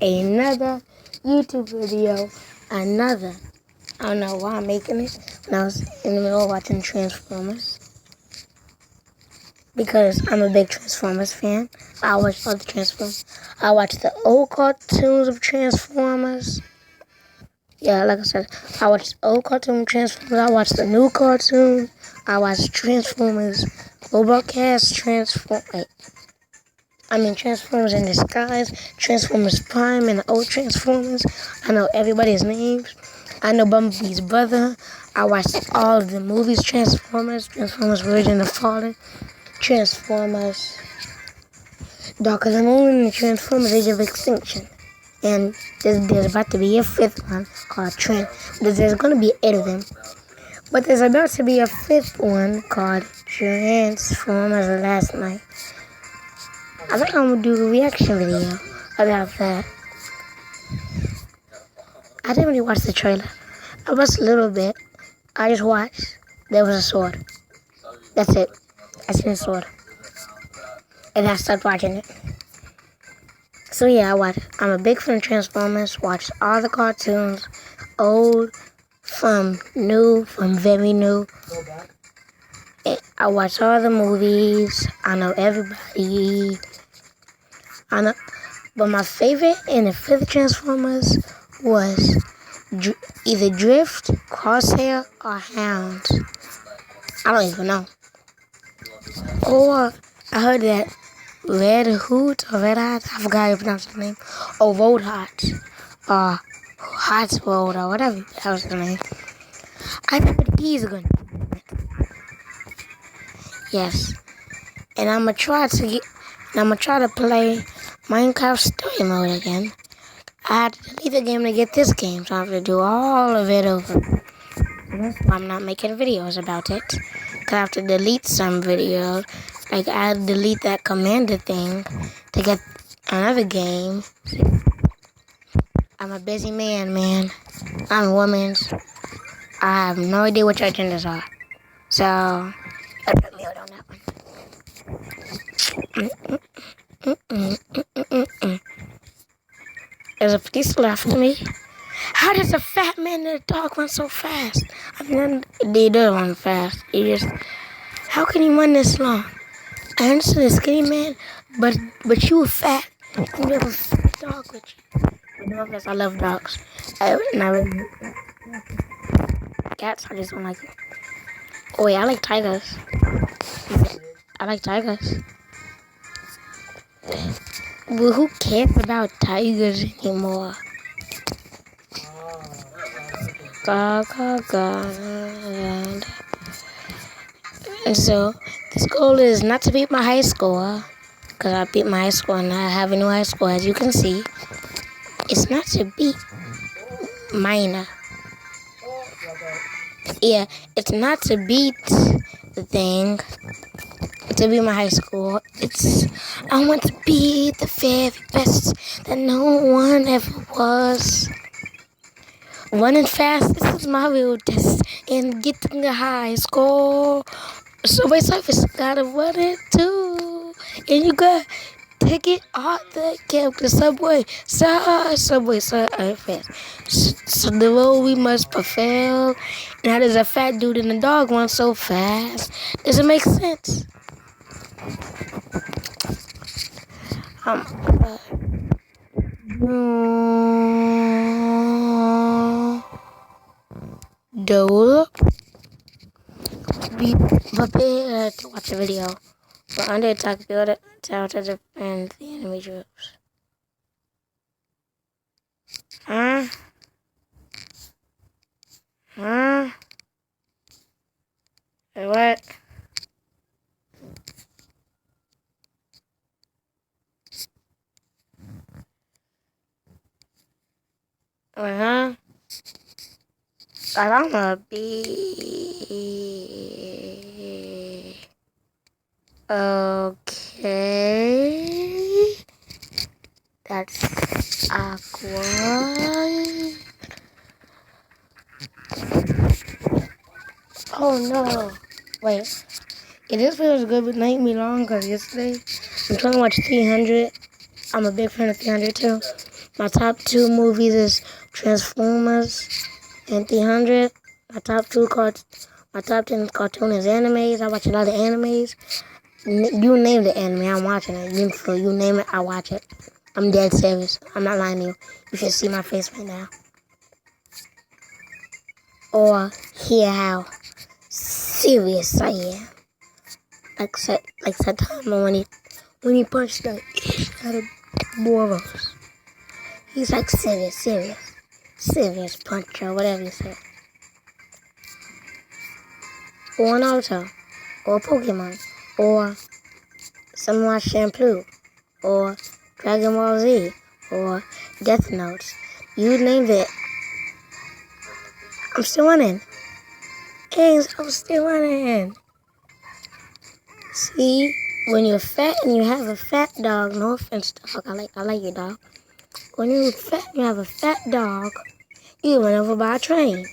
another YouTube video. Another. I don't know why I'm making it when I was in the middle of watching Transformers. Because I'm a big Transformers fan. I watch all the Transformers. I watch the old cartoons of Transformers. Yeah, like I said, I watch the old cartoon Transformers. I watch the new cartoon. I watch Transformers, Robocast, Transformers in Disguise, Transformers Prime, and the old Transformers. I know everybody's names. I know Bumblebee's brother. I watched all of the movies, Transformers Origin of Fallen, Transformers, Dark of the Moon, and Transformers Age of Extinction. And there's about to be a fifth one called There's going to be 8 of them. But there's about to be a fifth one called Transformers Last Night. I think I'm going to do a reaction video about that. I didn't really watch the trailer. I watched a little bit. I just watched. There was a sword. That's it. I seen a sword. And I stopped watching it. So yeah, I'm a big fan of Transformers. Watched all the cartoons, old, from very new. I watched all the movies. I know everybody. But my favorite in the fifth Transformers was either Drift, Crosshair, or Hound. I don't even know. Or I heard that Red Hoot or Red Hot, I forgot how you pronounce his name, or Road Hot, or Hot Road, or whatever that was the name. I think he's good. Yes. And I'm gonna try to play Minecraft Story Mode again. I had to delete the game to get this game, so I have to do all of it over. That's why I'm not making videos about it. Cause I have to delete some videos. Like I had to delete that Commander thing to get another game. I'm a busy man. I'm a woman. I have no idea what your agendas are. So, I'll put me out on that one. There's a police after me. How does a fat man and a dog run so fast? They do run fast. How can you run this long? I understand a skinny man, but you a fat. You have a fat dog with you. No offense, I love dogs. Cats, I just don't like them. Oh yeah, I like tigers. Well, who cares about tigers anymore? And so, this goal is not to beat my high score, because I beat my high score and I have a new high score, as you can see. It's not to beat minor. Yeah, it's not to beat the thing. To be my high score. I want to be the very best that no one ever was. Running fast, this is my real test. And getting a high score. Subway Surface, gotta run it too. And you gotta take it off the character Subway Surface. So the road we must prevail. Now there's a fat dude and a dog run so fast. Does it make sense? Be prepared to watch a video. We're under attack, build a tower to defend the enemy troops. Huh? Wait, what? Huh? I'm gonna be okay. That's awkward. Oh no! Wait. It just feels good, but not me long because yesterday I'm trying to watch 300. I'm a big fan of 300 too. My top two movies is Transformers and 300. My top 10 cartoon is animes. I watch a lot of animes. You name the anime, I'm watching it. You name it, I watch it. I'm dead serious. I'm not lying to you. You should see my face right now. Or hear how serious I am. Like Saitama when he punched the ish out of Boros. He's like serious puncher, whatever you say. Or Naruto, or Pokemon, or Samurai Champloo, or Dragon Ball Z, or Death Note. You named it. I'm still winning. I'm still winning. See, when you're fat and you have a fat dog, no offense, dog, I like your dog. When you're fat and you have a fat dog, you run over by a train.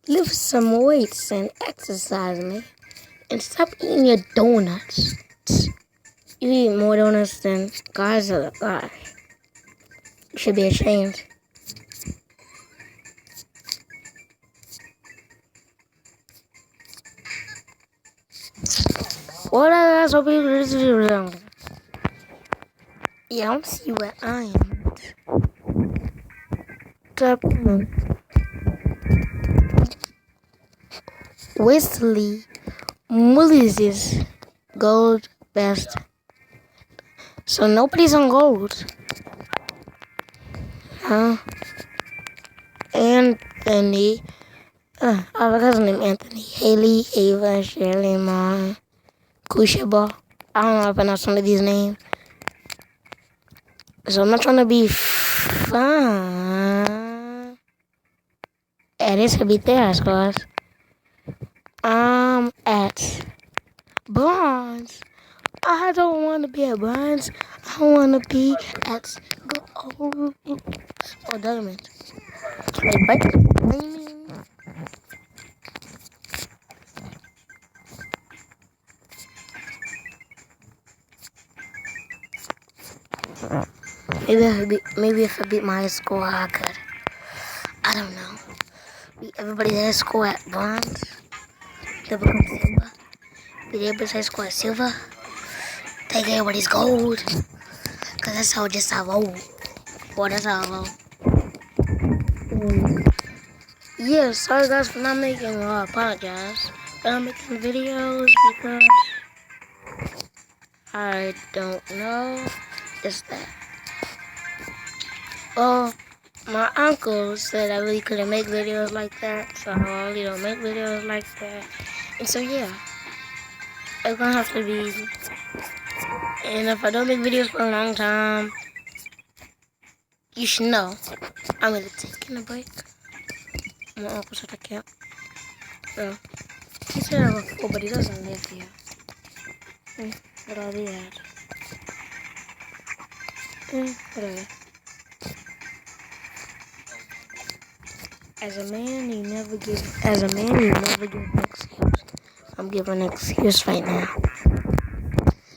Lift some weights and exercise, man. And stop eating your donuts. You eat more donuts than guys are alive. You should be ashamed. What are so people? Yeah, I don't see where I am. Top Wesley Moses gold best. So nobody's on gold. Huh? Anthony. I forgot his name. Anthony. Haley, Ava, Shirley, Ma, Kushaba. I don't know how to pronounce some of these names. So I'm not trying to be fun. Yeah, this could be there, guys. I'm at bronze. I don't want to be at bronze. I want to be at gold or diamond. Maybe if I beat my high score, I could. I don't know. Beat everybody's high score at bronze. They become silver. Beat everybody's high score at silver. Take everybody's gold. Cause that's how I roll. Boy, that's how I roll. Yeah, sorry guys for not making, I apologize. I'm making videos because I don't know. It's that. Well, my uncle said I really couldn't make videos like that, so I really don't make videos like that. And so yeah, it's gonna have to be. And if I don't make videos for a long time, you should know I'm either taking a break. My uncle said I can't. So he said I was cool, but he doesn't live here. What are they at? Whatever. As a man, you never give an excuse. I'm giving an excuse right now.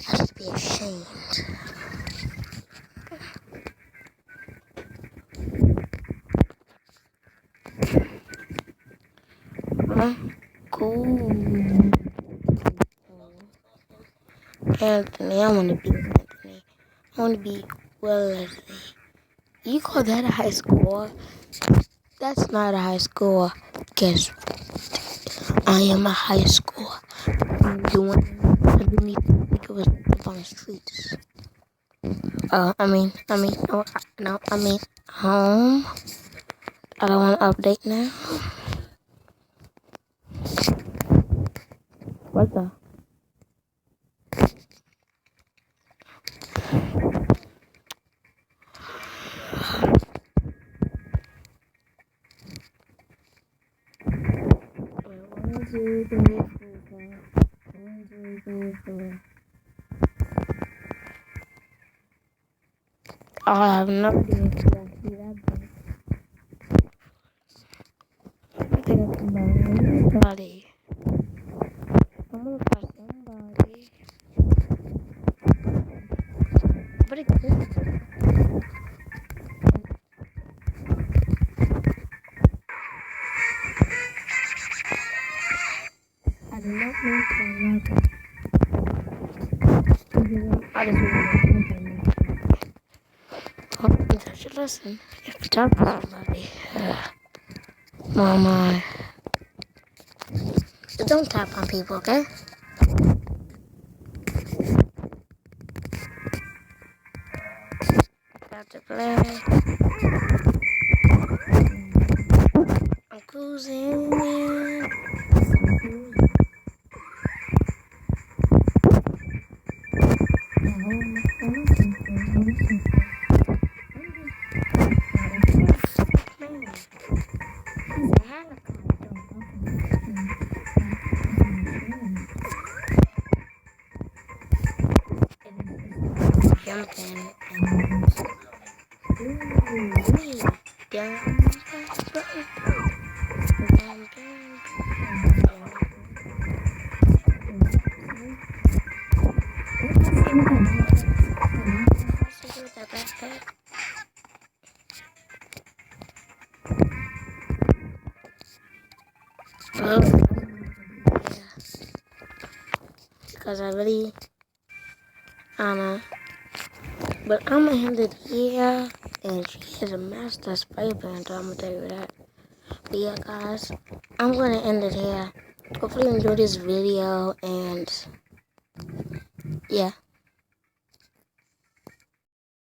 I should be ashamed. Cool. Anthony, I want to be Anthony. I want to be Wesley. You call that a high score? That's not a high score. Guess what? I am a high score. I do need to think it was up on the streets. Home. I don't want to update now. What the? I have nothing to see that big. I think it's somebody. I'm gonna find somebody. But it could. I just hope that you listen. If you talk to somebody, mama, don't tap on people, okay? About to play. I'm cruising in. Jumping down. Oh, yeah. Because I really, I don't know. But I'm gonna end it here. And she is a master spray painter, I'm gonna tell you that. But yeah, guys, I'm gonna end it here. Hopefully you enjoyed this video, and yeah.